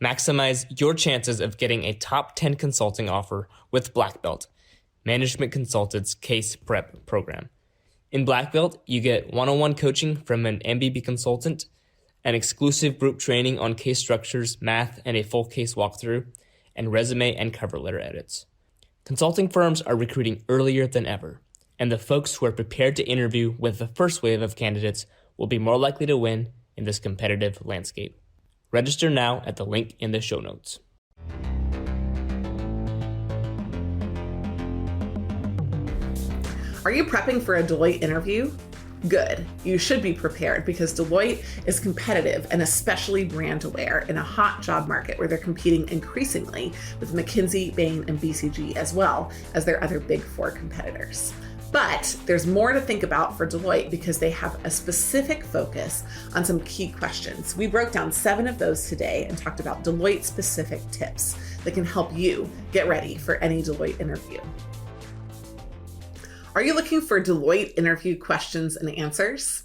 Maximize your chances of getting a top 10 consulting offer with Black Belt, Management Consultant's Case Prep Program. In Black Belt, you get one-on-one coaching from an MBB consultant, an exclusive group training on case structures, math, and a full case walkthrough, and resume and cover letter edits. Consulting firms are recruiting earlier than ever, and the folks who are prepared to interview with the first wave of candidates will be more likely to win in this competitive landscape. Register now at the link in the show notes. Are you prepping for a Deloitte interview? Good. You should be prepared because Deloitte is competitive and especially brand aware in a hot job market where they're competing increasingly with McKinsey, Bain, and BCG as well as their other big four competitors. But there's more to think about for Deloitte because they have a specific focus on some key questions. We broke down 7 of those today and talked about Deloitte specific tips that can help you get ready for any Deloitte interview. Are you looking for Deloitte interview questions and answers?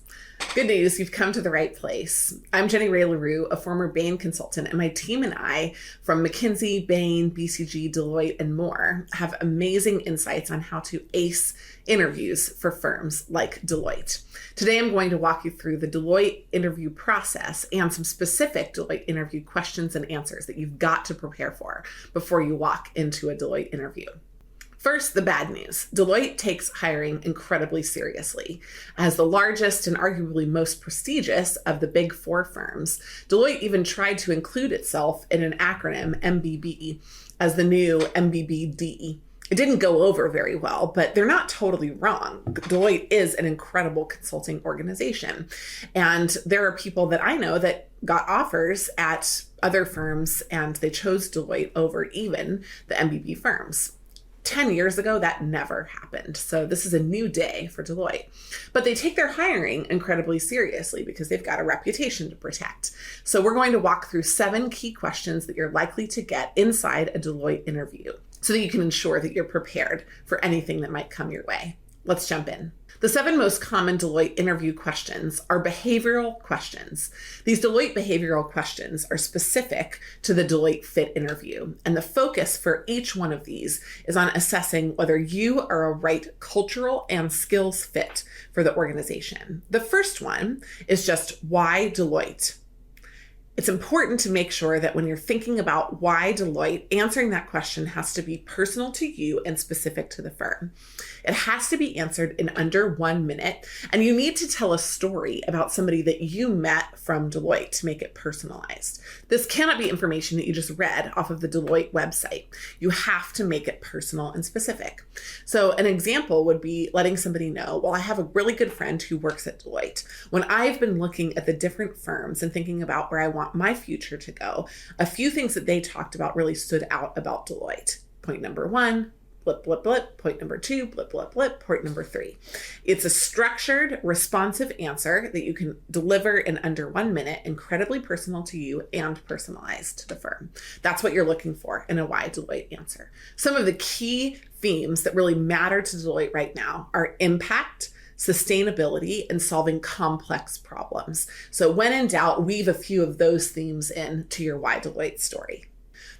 Good news, you've come to the right place. I'm Jenny Ray LaRue, a former Bain consultant, and my team and I from McKinsey, Bain, BCG, Deloitte, and more have amazing insights on how to ace interviews for firms like Deloitte. Today, I'm going to walk you through the Deloitte interview process and some specific Deloitte interview questions and answers that you've got to prepare for before you walk into a Deloitte interview. First, the bad news. Deloitte takes hiring incredibly seriously. As the largest and arguably most prestigious of the big four firms, Deloitte even tried to include itself in an acronym, MBB, as the new MBBD. It didn't go over very well, but they're not totally wrong. Deloitte is an incredible consulting organization. And there are people that I know that got offers at other firms and they chose Deloitte over even the MBB firms. 10 years ago, that never happened. So this is a new day for Deloitte. But they take their hiring incredibly seriously because they've got a reputation to protect. So we're going to walk through 7 key questions that you're likely to get inside a Deloitte interview so that you can ensure that you're prepared for anything that might come your way. Let's jump in. The 7 most common Deloitte interview questions are behavioral questions. These Deloitte behavioral questions are specific to the Deloitte Fit interview, and the focus for each one of these is on assessing whether you are a right cultural and skills fit for the organization. The first one is just why Deloitte? It's important to make sure that when you're thinking about why Deloitte, answering that question has to be personal to you and specific to the firm. It has to be answered in under 1 minute, and you need to tell a story about somebody that you met from Deloitte to make it personalized. This cannot be information that you just read off of the Deloitte website. You have to make it personal and specific. So an example would be letting somebody know, well, I have a really good friend who works at Deloitte. When I've been looking at the different firms and thinking about where I want my future to go, a few things that they talked about really stood out about Deloitte. Point number 1, blip, blip, blip. Point number 2, blip, blip, blip. Point number 3. It's a structured, responsive answer that you can deliver in under 1 minute, incredibly personal to you and personalized to the firm. That's what you're looking for in a why Deloitte answer. Some of the key themes that really matter to Deloitte right now are impact, sustainability, and solving complex problems. So when in doubt, weave a few of those themes in to your why Deloitte story.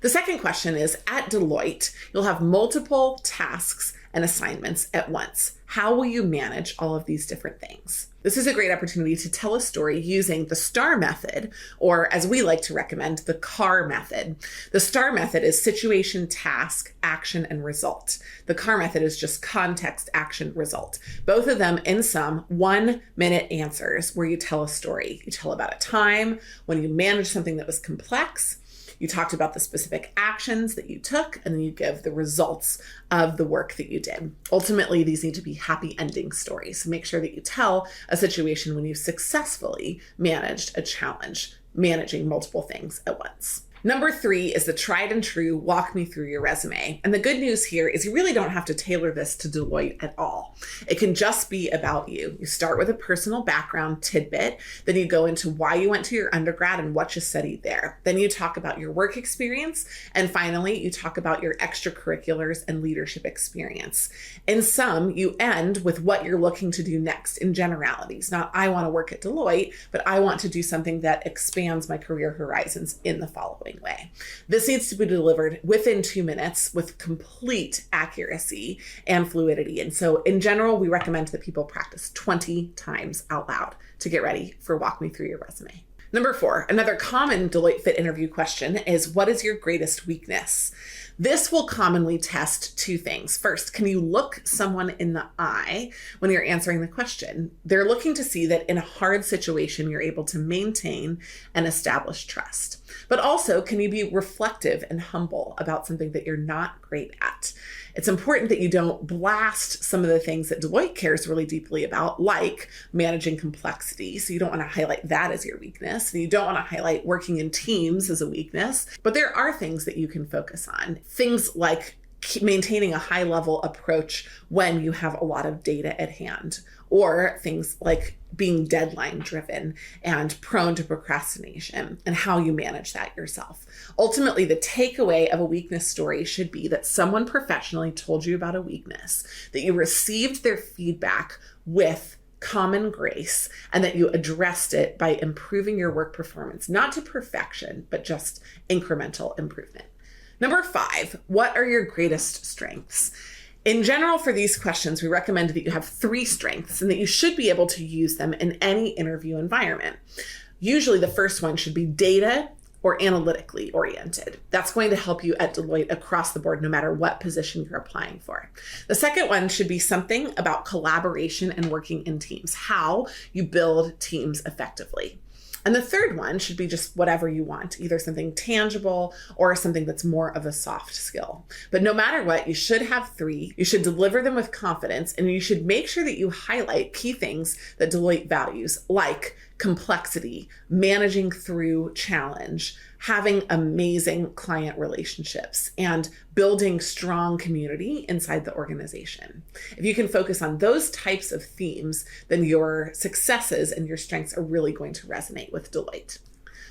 The second question is, at Deloitte, you'll have multiple tasks and assignments at once. How will you manage all of these different things? This is a great opportunity to tell a story using the STAR method, or as we like to recommend, the CAR method. The STAR method is situation, task, action, and result. The CAR method is just context, action, result. Both of them in some 1 minute answers where you tell a story. You tell about a time when you managed something that was complex. You talked about the specific actions that you took, and then you give the results of the work that you did. Ultimately, these need to be happy ending stories. So make sure that you tell a situation when you successfully managed a challenge, managing multiple things at once. Number 3 is the tried and true walk me through your resume. And the good news here is you really don't have to tailor this to Deloitte at all. It can just be about you. You start with a personal background tidbit, then you go into why you went to your undergrad and what you studied there. Then you talk about your work experience. And finally, you talk about your extracurriculars and leadership experience. In sum, you end with what you're looking to do next in generalities. Not, I want to work at Deloitte, but I want to do something that expands my career horizons in the following satisfying way. This needs to be delivered within 2 minutes with complete accuracy and fluidity. And so in general, we recommend that people practice 20 times out loud to get ready for Walk Me Through Your Resume. Number 4, another common Deloitte Fit interview question is, what is your greatest weakness? This will commonly test 2 things. First, can you look someone in the eye when you're answering the question? They're looking to see that in a hard situation, you're able to maintain and establish trust. But also, can you be reflective and humble about something that you're not great at? It's important that you don't blast some of the things that Deloitte cares really deeply about, like managing complexity. So you don't want to highlight that as your weakness. And you don't want to highlight working in teams as a weakness. But there are things that you can focus on. Things like maintaining a high level approach when you have a lot of data at hand, or things like being deadline driven and prone to procrastination, and how you manage that yourself. Ultimately, the takeaway of a weakness story should be that someone professionally told you about a weakness, that you received their feedback with common grace, and that you addressed it by improving your work performance, not to perfection, but just incremental improvement. Number 5, what are your greatest strengths? In general, for these questions, we recommend that you have 3 strengths and that you should be able to use them in any interview environment. Usually the first one should be data or analytically oriented. That's going to help you at Deloitte across the board, no matter what position you're applying for. The second one should be something about collaboration and working in teams, how you build teams effectively. And the third one should be just whatever you want, either something tangible or something that's more of a soft skill. But no matter what, you should have 3. You should deliver them with confidence, and you should make sure that you highlight key things that Deloitte values, like complexity, managing through challenge, having amazing client relationships, and building strong community inside the organization. If you can focus on those types of themes, then your successes and your strengths are really going to resonate with Deloitte.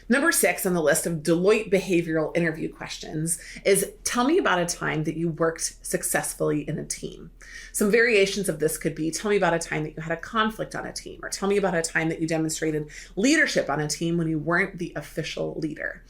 Number 6 on the list of Deloitte behavioral interview questions is, tell me about a time that you worked successfully in a team. Some variations of this could be, tell me about a time that you had a conflict on a team, or tell me about a time that you demonstrated leadership on a team when you weren't the official leader.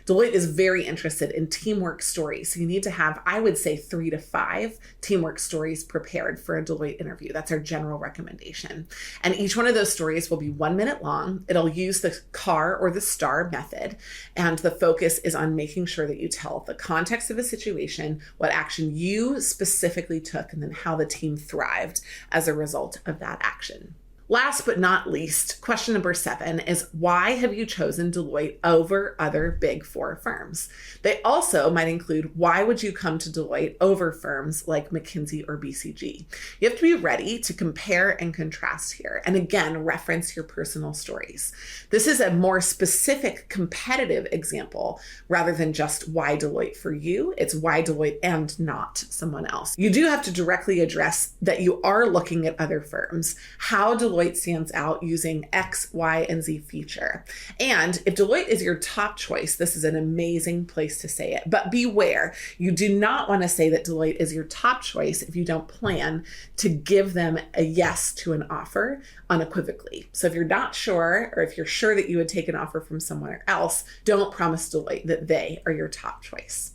Deloitte is very interested in teamwork stories. So you need to have, I would say, 3 to 5 teamwork stories prepared for a Deloitte interview. That's our general recommendation. And each one of those stories will be 1 minute long. It'll use the CAR or the STAR method. And the focus is on making sure that you tell the context of a situation, what action you specifically took, and then how the team thrived as a result of that action. Last but not least, question number 7 is, why have you chosen Deloitte over other Big 4 firms? They also might include, why would you come to Deloitte over firms like McKinsey or BCG? You have to be ready to compare and contrast here, and again, reference your personal stories. This is a more specific competitive example rather than just why Deloitte for you. It's why Deloitte and not someone else. You do have to directly address that you are looking at other firms, how Deloitte stands out using X, Y, and Z feature. And if Deloitte is your top choice, this is an amazing place to say it. But beware, you do not want to say that Deloitte is your top choice if you don't plan to give them a yes to an offer unequivocally. So if you're not sure, or if you're sure that you would take an offer from somewhere else, don't promise Deloitte that they are your top choice.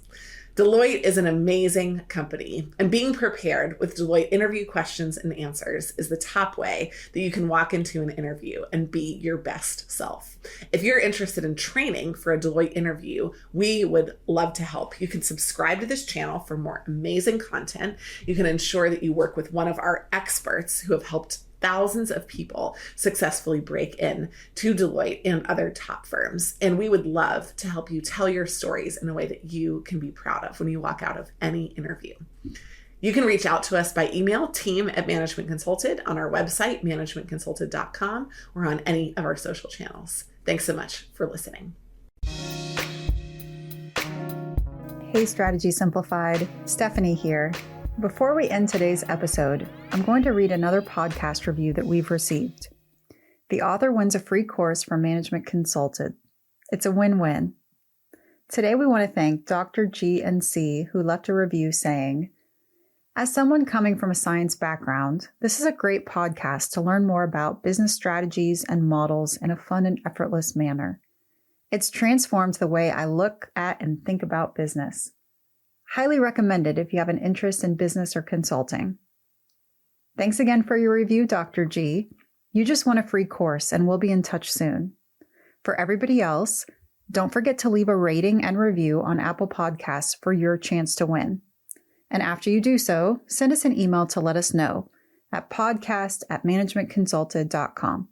Deloitte is an amazing company, and being prepared with Deloitte interview questions and answers is the top way that you can walk into an interview and be your best self. If you're interested in training for a Deloitte interview, we would love to help. You can subscribe to this channel for more amazing content. You can ensure that you work with one of our experts who have helped thousands of people successfully break in to Deloitte and other top firms. And we would love to help you tell your stories in a way that you can be proud of when you walk out of any interview. You can reach out to us by email, team@Management Consulted, on our website, managementconsulted.com, or on any of our social channels. Thanks so much for listening. Hey, Strategy Simplified, Stephanie here. Before we end today's episode, I'm going to read another podcast review that we've received. The author wins a free course from Management Consulted. It's a win-win. Today we want to thank Dr. G&C, who left a review saying, as someone coming from a science background, this is a great podcast to learn more about business strategies and models in a fun and effortless manner. It's transformed the way I look at and think about business. Highly recommended if you have an interest in business or consulting. Thanks again for your review, Dr. G. You just won a free course and we'll be in touch soon. For everybody else, don't forget to leave a rating and review on Apple Podcasts for your chance to win. And after you do so, send us an email to let us know at podcast@managementconsulted.com.